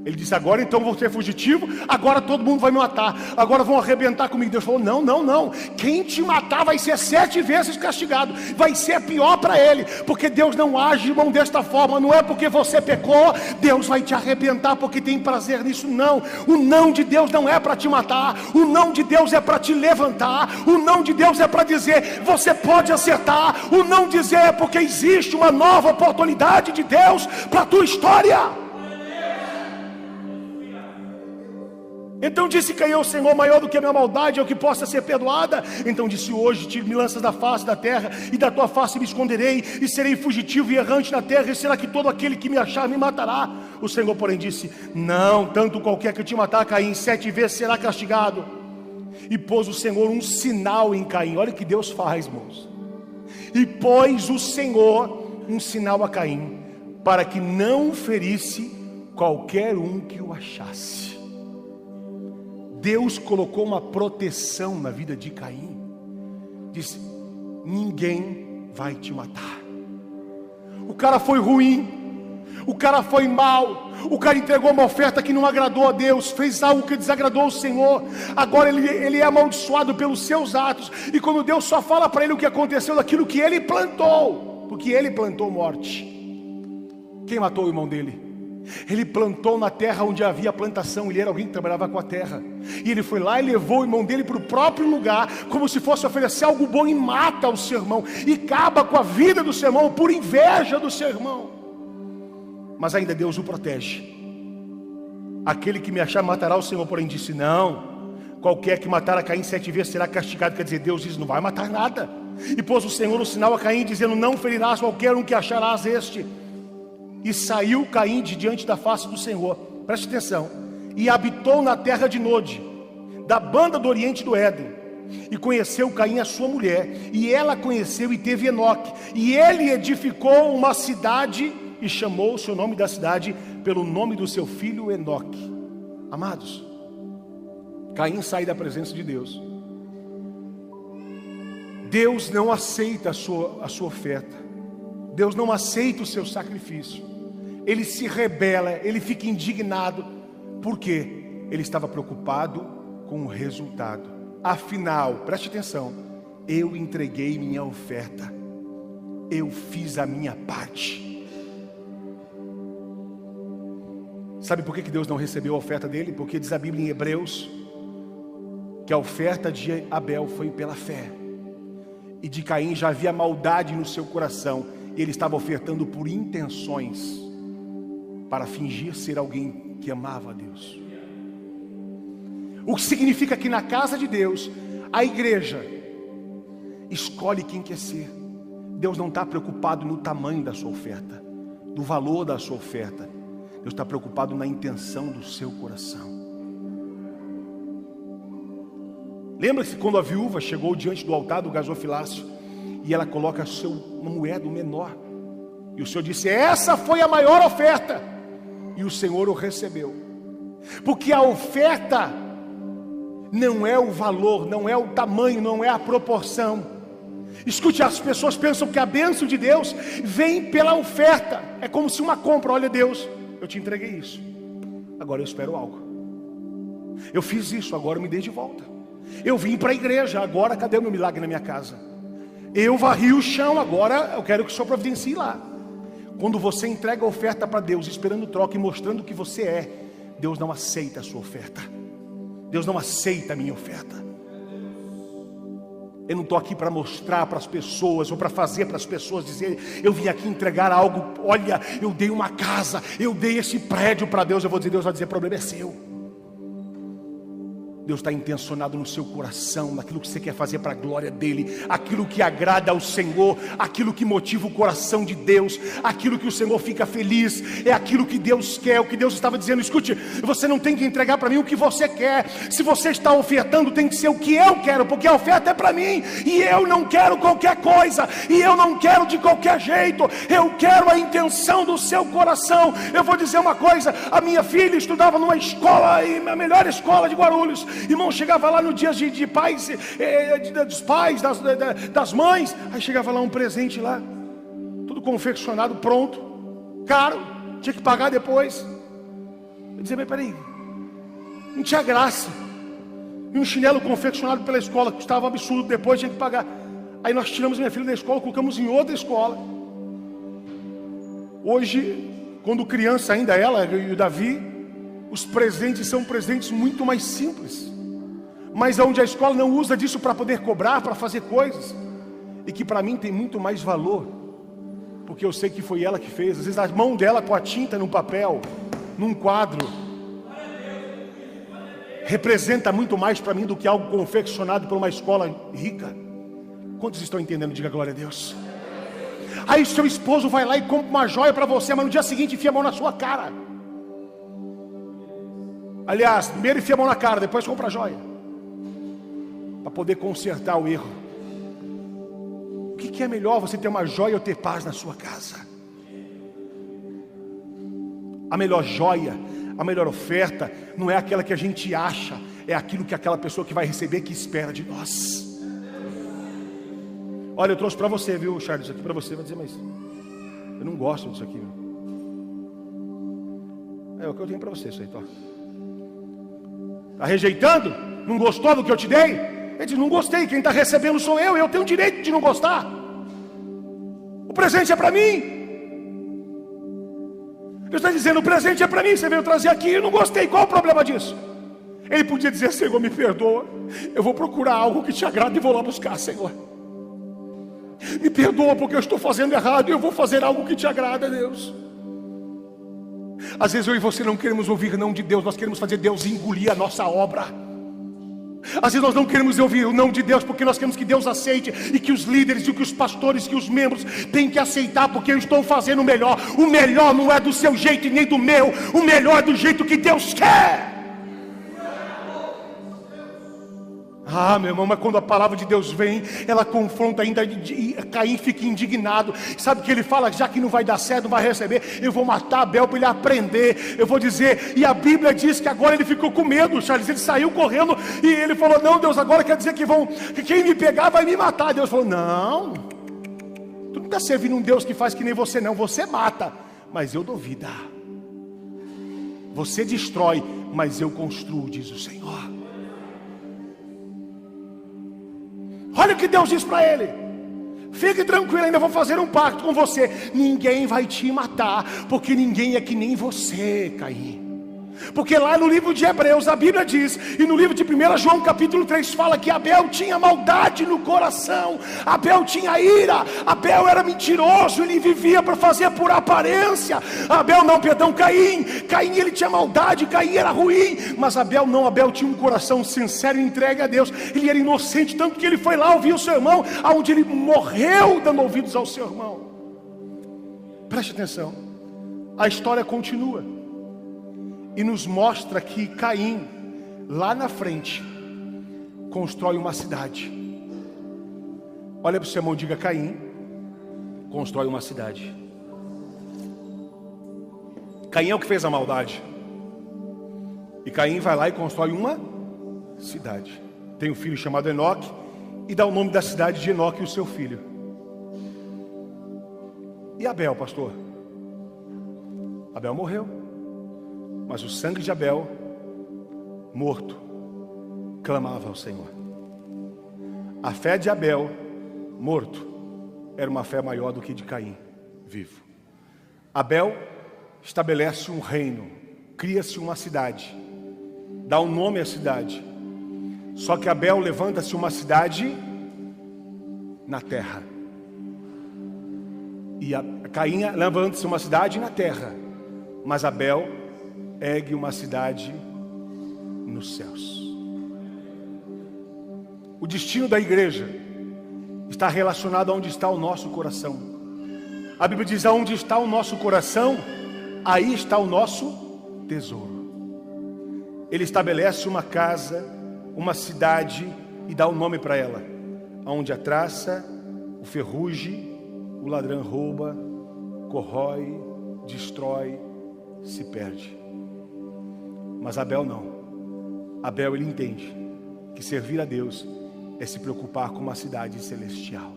Ele disse: agora então vou ser fugitivo, agora todo mundo vai me matar, agora vão arrebentar comigo. Deus falou: não, quem te matar vai ser 7 vezes castigado, vai ser pior para ele, porque Deus não age, irmão, desta forma. Não é porque você pecou, Deus vai te arrebentar porque tem prazer nisso, não. O não de Deus não é para te matar, o não de Deus é para te levantar, o não de Deus é para dizer, você pode acertar, o não dizer é porque existe uma nova oportunidade de Deus para a tua história. Então disse Caim ao Senhor: maior do que a minha maldade é o que possa ser perdoada. Então disse: hoje me lanças da face da terra, e da tua face me esconderei, e serei fugitivo e errante na terra, e será que todo aquele que me achar me matará? O Senhor, porém, disse: não, tanto qualquer que te matar, Caim, 7 vezes será castigado. E pôs o Senhor um sinal em Caim. Olha o que Deus faz, irmãos. E pôs o Senhor um sinal a Caim, para que não ferisse qualquer um que o achasse. Deus colocou uma proteção na vida de Caim. Disse: ninguém vai te matar. O cara foi ruim, o cara foi mal, o cara entregou uma oferta que não agradou a Deus, fez algo que desagradou o Senhor. Agora ele é amaldiçoado pelos seus atos. E quando Deus só fala para ele o que aconteceu daquilo que ele plantou, porque ele plantou morte. Quem matou o irmão dele? Ele plantou na terra onde havia plantação. Ele era alguém que trabalhava com a terra, e ele foi lá e levou o irmão dele para o próprio lugar, como se fosse oferecer algo bom, e mata o seu irmão, e acaba com a vida do seu irmão, por inveja do seu irmão. Mas ainda Deus o protege. Aquele que me achar matará o Senhor. Porém disse: não, qualquer que matar a Caim 7 vezes será castigado. Quer dizer, Deus diz: não vai matar nada. E pôs o Senhor o sinal a Caim, dizendo: não ferirás qualquer um que acharás este. E saiu Caim de diante da face do Senhor, preste atenção, e habitou na terra de Nod, da banda do oriente do Éden. E conheceu Caim a sua mulher, e ela conheceu e teve Enoque. E ele edificou uma cidade, e chamou o seu nome da cidade pelo nome do seu filho Enoque. Amados, Caim sai da presença de Deus. Deus não aceita a sua oferta. Deus não aceita o seu sacrifício. Ele se rebela, ele fica indignado. Por quê? Ele estava preocupado com o resultado. Afinal, preste atenção, eu entreguei minha oferta, eu fiz a minha parte. Sabe por que Deus não recebeu a oferta dele? Porque diz a Bíblia em Hebreus que a oferta de Abel foi pela fé, e de Caim já havia maldade no seu coração. Ele estava ofertando por intenções, para fingir ser alguém que amava a Deus. O que significa que na casa de Deus, a igreja escolhe quem quer ser. Deus não está preocupado no tamanho da sua oferta, no valor da sua oferta. Deus está preocupado na intenção do seu coração. Lembra-se quando a viúva chegou diante do altar do gasofilácio, e ela coloca uma moeda menor, e o Senhor disse: essa foi a maior oferta. E o Senhor o recebeu. Porque a oferta não é o valor, não é o tamanho, não é a proporção. Escute, as pessoas pensam que a bênção de Deus vem pela oferta. É como se uma compra: olha Deus, eu te entreguei isso, agora eu espero algo. Eu fiz isso, agora me dê de volta. Eu vim para a igreja, agora cadê o meu milagre na minha casa? Eu varri o chão, agora eu quero que o Senhor providencie lá. Quando você entrega a oferta para Deus, esperando troca e mostrando o que você é, Deus não aceita a sua oferta. Deus não aceita a minha oferta. Eu não estou aqui para mostrar para as pessoas, ou para fazer para as pessoas dizer: eu vim aqui entregar algo. Olha, eu dei uma casa, eu dei esse prédio para Deus. Eu vou dizer, Deus vai dizer: o problema é seu. Deus está intencionado no seu coração, naquilo que você quer fazer para a glória dEle, aquilo que agrada ao Senhor, aquilo que motiva o coração de Deus, aquilo que o Senhor fica feliz, é aquilo que Deus quer. O que Deus estava dizendo: escute, você não tem que entregar para mim o que você quer. Se você está ofertando, tem que ser o que eu quero, porque a oferta é para mim, e eu não quero qualquer coisa, e eu não quero de qualquer jeito, eu quero a intenção do seu coração. Eu vou dizer uma coisa: a minha filha estudava numa escola, a melhor escola de Guarulhos. Irmão, chegava lá no dia de pais, dos pais, das mães, aí chegava lá um presente lá, tudo confeccionado, pronto, caro, tinha que pagar depois. Eu dizia: mas peraí, não tinha graça. E um chinelo confeccionado pela escola, que custava um absurdo, depois tinha que pagar. Aí nós tiramos minha filha da escola, colocamos em outra escola. Hoje, quando criança ainda, ela e o Davi, os presentes são presentes muito mais simples, mas onde a escola não usa disso para poder cobrar, para fazer coisas, e que para mim tem muito mais valor, porque eu sei que foi ela que fez. Às vezes a mão dela com a tinta no papel, num quadro, representa muito mais para mim do que algo confeccionado por uma escola rica. Quantos estão entendendo? Diga glória a Deus. Aí seu esposo vai lá e compra uma joia para você, mas no dia seguinte enfia a mão na sua cara. Aliás, primeiro enfia a mão na cara, depois compra a joia, para poder consertar o erro. O que é melhor, você ter uma joia ou ter paz na sua casa? A melhor joia, a melhor oferta não é aquela que a gente acha, é aquilo que aquela pessoa que vai receber que espera de nós. Olha, eu trouxe para você, viu, Charles, isso aqui para você. Vai dizer, mas eu não gosto disso aqui. É o que eu tenho para você, isso aí, tá? Está rejeitando? Não gostou do que eu te dei? Ele diz, não gostei, quem está recebendo sou eu tenho o direito de não gostar. O presente é para mim. Deus está dizendo, o presente é para mim, você veio trazer aqui, eu não gostei, qual o problema disso? Ele podia dizer, Senhor, me perdoa, eu vou procurar algo que te agrada e vou lá buscar, Senhor. Me perdoa porque eu estou fazendo errado e eu vou fazer algo que te agrada, Deus. Às vezes eu e você não queremos ouvir não de Deus, nós queremos fazer Deus engolir a nossa obra. Às vezes nós não queremos ouvir o não de Deus porque nós queremos que Deus aceite, e que os líderes, e que os pastores, que os membros têm que aceitar, porque eu estou fazendo o melhor. O melhor não é do seu jeito e nem do meu, o melhor é do jeito que Deus quer. Ah, meu irmão, mas quando a palavra de Deus vem, ela confronta ainda, e Caim fica indignado. Sabe o que ele fala? Já que não vai dar certo, não vai receber, eu vou matar Abel para ele aprender. Eu vou dizer, e a Bíblia diz que agora ele ficou com medo, Charles. Ele saiu correndo e ele falou, não, Deus, agora quer dizer que quem me pegar vai me matar. Deus falou, não, tu não está servindo um Deus que faz que nem você não. Você mata, mas eu dou vida. Você destrói, mas eu construo, diz o Senhor. Olha o que Deus diz para ele: fique tranquilo, ainda vou fazer um pacto com você. Ninguém vai te matar, porque ninguém é que nem você, Caim. Porque lá no livro de Hebreus a Bíblia diz, e no livro de 1 João capítulo 3 fala que Abel tinha maldade no coração. Abel tinha ira, Abel era mentiroso, ele vivia para fazer por aparência. Caim ele tinha maldade, Caim era ruim. Mas Abel não, Abel tinha um coração sincero e entregue a Deus. Ele era inocente, tanto que ele foi lá ouvir o seu irmão, aonde ele morreu dando ouvidos ao seu irmão. Preste atenção, a história continua e nos mostra que Caim, lá na frente, constrói uma cidade. Olha para o seu irmão e diga: Caim constrói uma cidade. Caim é o que fez a maldade, e Caim vai lá e constrói uma cidade. Tem um filho chamado Enoque, e dá o nome da cidade de Enoque, o seu filho. E Abel, pastor? Abel morreu, mas o sangue de Abel, morto, clamava ao Senhor. A fé de Abel, morto, era uma fé maior do que de Caim, vivo. Abel estabelece um reino, cria-se uma cidade, dá um nome à cidade. Só que Abel levanta-se uma cidade na terra, e Caim levanta-se uma cidade na terra, mas Abel ergue uma cidade nos céus. O destino da igreja está relacionado a onde está o nosso coração. A Bíblia diz: aonde está o nosso coração, aí está o nosso tesouro. Ele estabelece uma casa, uma cidade, e dá um nome para ela: aonde a traça, o ferrugem, o ladrão rouba, corrói, destrói, se perde. Mas Abel não. Abel, ele entende que servir a Deus é se preocupar com uma cidade celestial.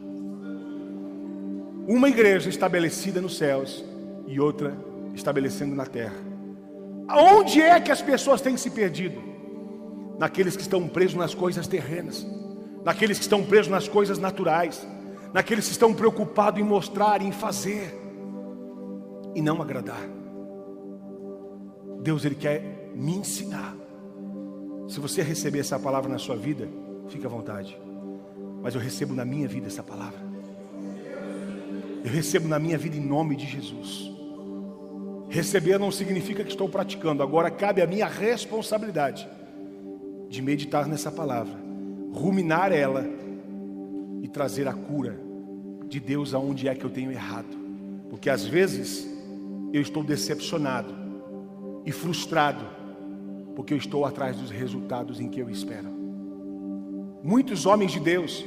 Uma igreja estabelecida nos céus e outra estabelecendo na terra. Aonde é que as pessoas têm se perdido? Naqueles que estão presos nas coisas terrenas, naqueles que estão presos nas coisas naturais, naqueles que estão preocupados em mostrar, em fazer e não agradar. Deus, ele quer me ensinar. Se você receber essa palavra na sua vida, fique à vontade. Mas eu recebo na minha vida essa palavra. Eu recebo na minha vida em nome de Jesus. Receber não significa que estou praticando. Agora cabe a minha responsabilidade de meditar nessa palavra, ruminar ela e trazer a cura de Deus aonde é que eu tenho errado. Porque às vezes eu estou decepcionado e frustrado, porque eu estou atrás dos resultados em que eu espero. Muitos homens de Deus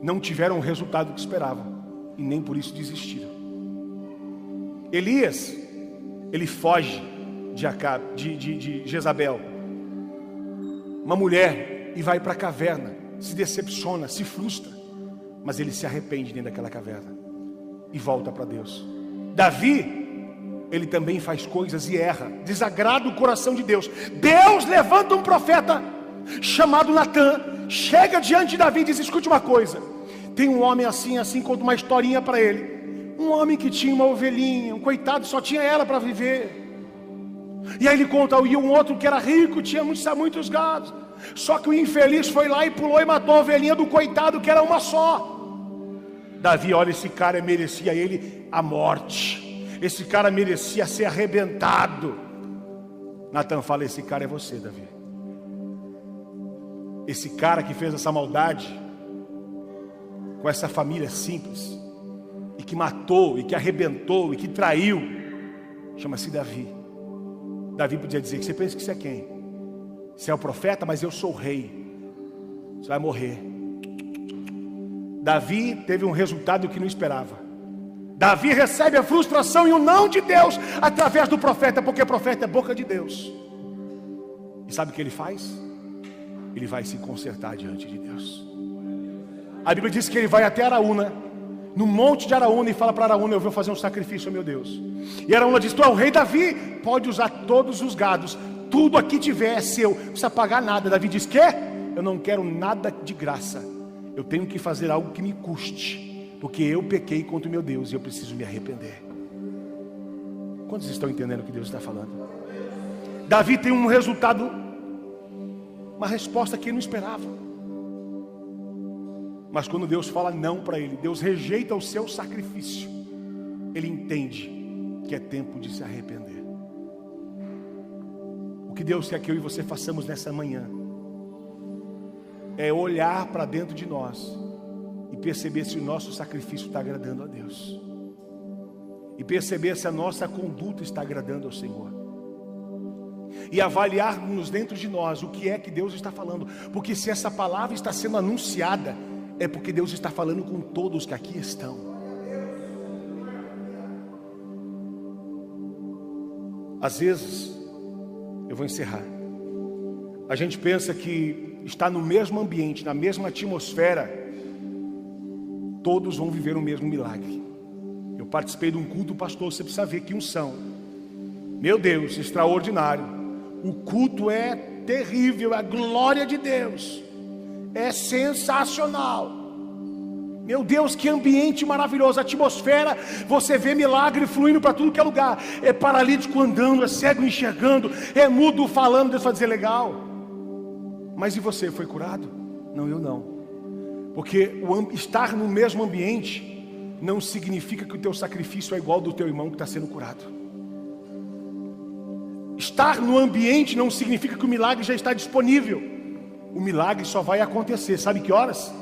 não tiveram o resultado que esperavam e nem por isso desistiram. Elias, ele foge de Jezabel. uma mulher e vai para a caverna, se decepciona, se frustra, mas ele se arrepende dentro daquela caverna e volta para Deus. Davi, ele também faz coisas e erra, desagrada o coração de Deus. Deus levanta um profeta chamado Natã, chega diante de Davi e diz: escute uma coisa, tem um homem assim, conta uma historinha para ele. Um homem que tinha uma ovelhinha, um coitado, só tinha ela para viver. E aí ele conta, e um outro que era rico, tinha muitos gados. Só que o infeliz foi lá e pulou e matou a ovelhinha do coitado, que era uma só. Davi, olha, esse cara merecia ele a morte. Esse cara merecia ser arrebentado. Natã fala: esse cara é você, Davi. Esse cara que fez essa maldade com essa família simples, e que matou, e que arrebentou, e que traiu, chama-se Davi. Davi podia dizer: que você pensa que você é quem? Você é o profeta, mas eu sou o rei. Você vai morrer. Davi teve um resultado que não esperava. Davi recebe a frustração e o não de Deus através do profeta, porque o profeta é boca de Deus. E sabe o que ele faz? Ele vai se consertar diante de Deus. A Bíblia diz que ele vai até Araúna, no monte de Araúna, e fala para Araúna: eu vou fazer um sacrifício, meu Deus. E Araúna diz: tu é o rei Davi, pode usar todos os gados, tudo aqui tiver é seu, não precisa pagar nada. Davi diz: que? Eu não quero nada de graça, eu tenho que fazer algo que me custe, porque eu pequei contra o meu Deus e eu preciso me arrepender. Quantos estão entendendo o que Deus está falando? Davi tem um resultado, uma resposta que ele não esperava. Mas quando Deus fala não para ele, Deus rejeita o seu sacrifício, ele entende que é tempo de se arrepender. O que Deus quer que eu e você façamos nessa manhã é olhar para dentro de nós e perceber se o nosso sacrifício está agradando a Deus, e perceber se a nossa conduta está agradando ao Senhor, e avaliarmos dentro de nós o que é que Deus está falando. Porque se essa palavra está sendo anunciada, é porque Deus está falando com todos que aqui estão. Às vezes, eu vou encerrar, a gente pensa que está no mesmo ambiente, na mesma atmosfera, todos vão viver o mesmo milagre. Eu participei de um culto, pastor, você precisa ver que unção, meu Deus, extraordinário. O culto é terrível, a glória de Deus é sensacional. Meu Deus, que ambiente maravilhoso, a atmosfera, você vê milagre fluindo para tudo que é lugar. É paralítico andando, é cego enxergando, é mudo falando. Deus vai dizer: legal. Mas e você, foi curado? Não, eu não. Porque estar no mesmo ambiente não significa que o teu sacrifício é igual ao do teu irmão que está sendo curado. Estar no ambiente não significa que o milagre já está disponível. O milagre só vai acontecer, sabe que horas?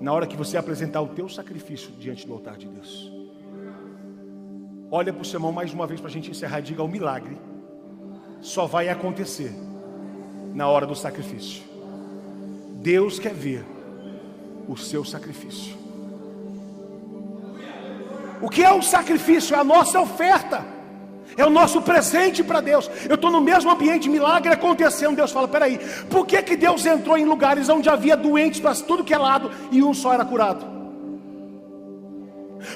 Na hora que você apresentar o teu sacrifício diante do altar de Deus. Olha para o seu irmão mais uma vez para a gente encerrar e diga: o milagre só vai acontecer na hora do sacrifício. Deus quer ver o seu sacrifício. O que é o sacrifício? É a nossa oferta, é o nosso presente para Deus. Eu estou no mesmo ambiente, milagre acontecendo. Deus fala: peraí, por que Deus entrou em lugares onde havia doentes para tudo que é lado e um só era curado?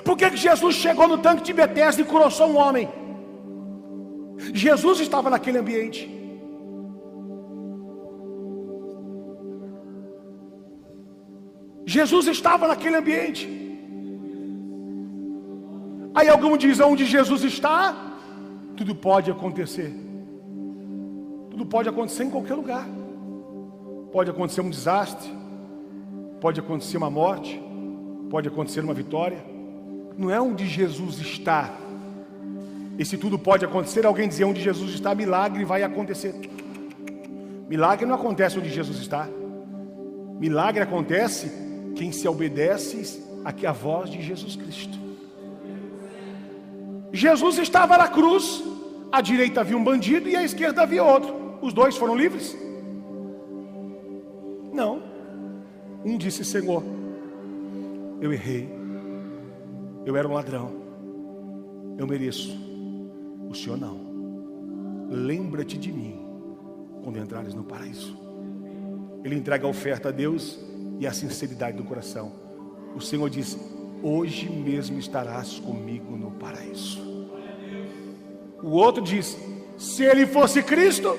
Por que Jesus chegou no tanque de Betesda e curou só um homem? Jesus estava naquele ambiente. Jesus estava naquele ambiente. Aí alguém diz: onde Jesus está, tudo pode acontecer. Tudo pode acontecer em qualquer lugar. Pode acontecer um desastre, pode acontecer uma morte, pode acontecer uma vitória. Não é onde Jesus está. Esse tudo pode acontecer. Alguém dizer: onde Jesus está, milagre vai acontecer. Milagre não acontece onde Jesus está. Milagre acontece quem se obedece aqui à voz de Jesus Cristo. Jesus estava na cruz, à direita havia um bandido e à esquerda havia outro. Os dois foram livres? Não. Um disse: Senhor, eu errei, eu era um ladrão, eu mereço. O Senhor não. Lembra-te de mim quando entrares no paraíso. ele entrega a oferta a Deus e a sinceridade do coração. O Senhor diz: hoje mesmo estarás comigo no paraíso. O outro diz: se ele fosse Cristo,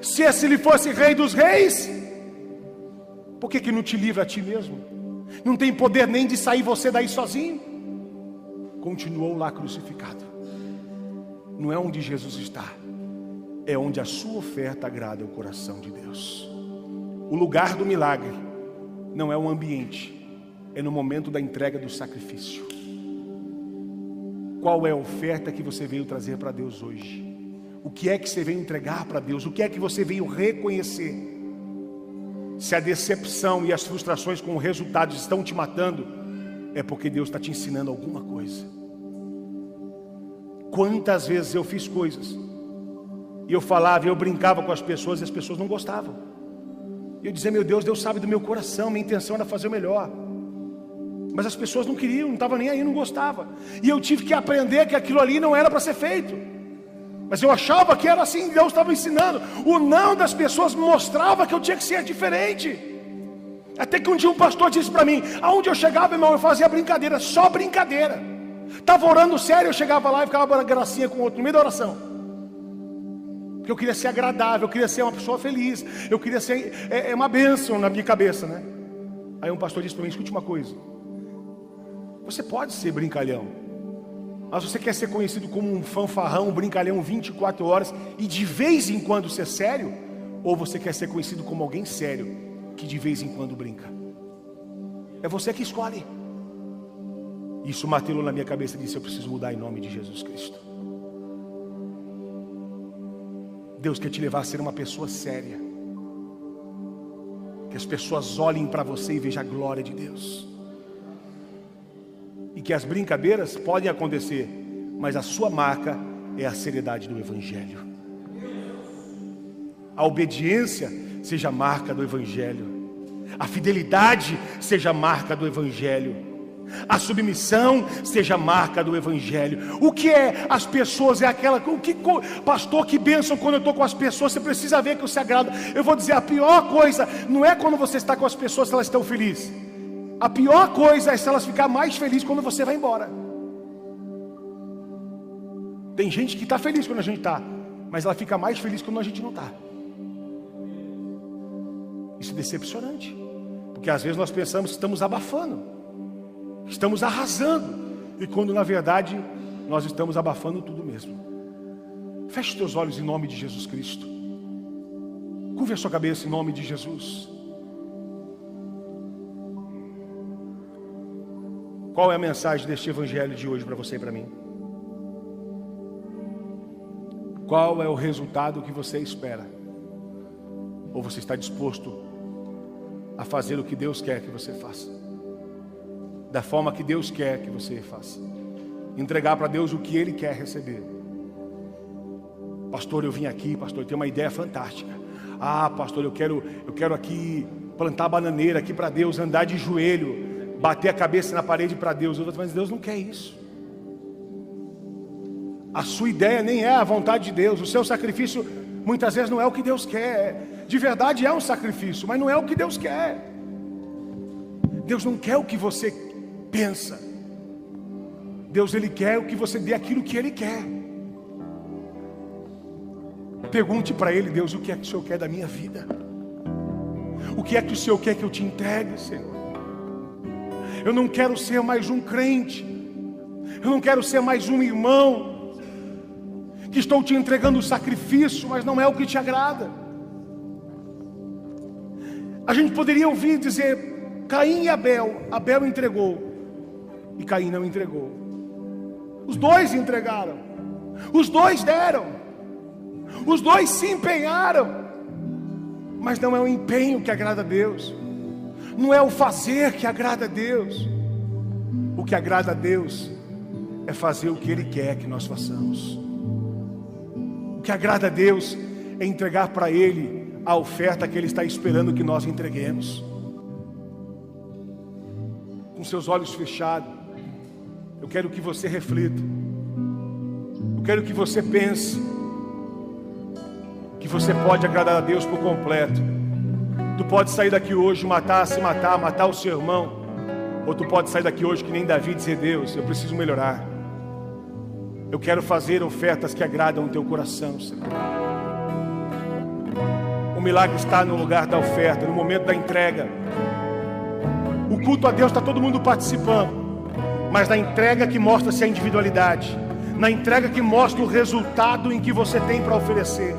se ele fosse Rei dos Reis, por que não te livra a ti mesmo? Não tem poder nem de sair você daí sozinho. Continuou lá crucificado. Não é onde Jesus está, é onde a sua oferta agrada o coração de Deus. O lugar do milagre não é o ambiente, é no momento da entrega do sacrifício. Qual é a oferta que você veio trazer para Deus hoje? O que é que você veio entregar para Deus? O que é que você veio reconhecer? Se a decepção e as frustrações com resultados estão te matando, é porque Deus está te ensinando alguma coisa. Quantas vezes eu fiz coisas e eu falava, eu brincava com as pessoas e as pessoas não gostavam. Eu dizia: meu Deus, Deus sabe do meu coração, minha intenção era fazer o melhor. Mas as pessoas não queriam, não estavam nem aí, não gostavam. E eu tive que aprender que aquilo ali não era para ser feito. Mas eu achava que era assim, Deus estava ensinando. O não das pessoas mostrava que eu tinha que ser diferente. Até que um dia um pastor disse para mim: aonde eu chegava, irmão, eu fazia brincadeira, só brincadeira. Estava orando sério, eu chegava lá e ficava gracinha com o outro no meio da oração. Porque eu queria ser agradável, eu queria ser uma pessoa feliz, eu queria ser uma bênção na minha cabeça, né? Aí um pastor disse para mim: escute uma coisa, você pode ser brincalhão, mas você quer ser conhecido como um fanfarrão, um brincalhão 24 horas e de vez em quando ser sério? Ou você quer ser conhecido como alguém sério, que de vez em quando brinca? É você que escolhe. Isso martelou na minha cabeça e disse: eu preciso mudar em nome de Jesus Cristo. Deus quer te levar a ser uma pessoa séria, que as pessoas olhem para você e vejam a glória de Deus. E que as brincadeiras podem acontecer, mas a sua marca é a seriedade do Evangelho. A obediência seja a marca do Evangelho. A fidelidade seja a marca do Evangelho. A submissão seja a marca do Evangelho. O que é as pessoas? É aquela, pastor, que bênção quando eu estou com as pessoas. Você precisa ver que eu se agrada. Eu vou dizer, a pior coisa não é quando você está com as pessoas se elas estão felizes. A pior coisa é se elas ficarem mais felizes quando você vai embora. Tem gente que está feliz quando a gente está, mas ela fica mais feliz quando a gente não está. Isso é decepcionante, porque às vezes nós pensamos que estamos abafando, estamos arrasando, e quando na verdade nós estamos abafando tudo mesmo. Feche os teus olhos em nome de Jesus Cristo. Curve a sua cabeça em nome de Jesus. Qual é a mensagem deste Evangelho de hoje para você e para mim? Qual é o resultado que você espera? Ou você está disposto a fazer o que Deus quer que você faça? Da forma que Deus quer que você faça. Entregar para Deus o que Ele quer receber. Pastor, eu vim aqui, pastor, eu tenho uma ideia fantástica. Ah, pastor, eu quero aqui plantar bananeira aqui para Deus, andar de joelho, bater a cabeça na parede para Deus. Mas Deus não quer isso. A sua ideia nem é a vontade de Deus. O seu sacrifício muitas vezes não é o que Deus quer. De verdade é um sacrifício, mas não é o que Deus quer. Deus não quer o que você pensa. Deus, Ele quer o que você dê aquilo que Ele quer. Pergunte para Ele: Deus, o que é que o Senhor quer da minha vida? O que é que o Senhor quer que eu te entregue, Senhor? Eu não quero ser mais um crente. Eu não quero ser mais um irmão que estou te entregando o sacrifício, mas não é o que te agrada. A gente poderia ouvir dizer: Caim e Abel. Abel entregou e Caim não entregou. Os dois entregaram, os dois deram, os dois se empenharam, mas não é o empenho que agrada a Deus, não é o fazer que agrada a Deus. O que agrada a Deus é fazer o que Ele quer que nós façamos. O que agrada a Deus é entregar para Ele a oferta que Ele está esperando que nós entreguemos. Com seus olhos fechados, eu quero que você reflita. Eu quero que você pense que você pode agradar a Deus por completo, Tu pode sair daqui hoje, matar o seu irmão. Ou tu pode sair daqui hoje que nem Davi e dizer: Deus, eu preciso melhorar. Eu quero fazer ofertas que agradam o teu coração, Senhor. O milagre está no lugar da oferta, no momento da entrega. O culto a Deus está todo mundo participando, mas na entrega que mostra-se a individualidade, na entrega que mostra o resultado em que você tem para oferecer.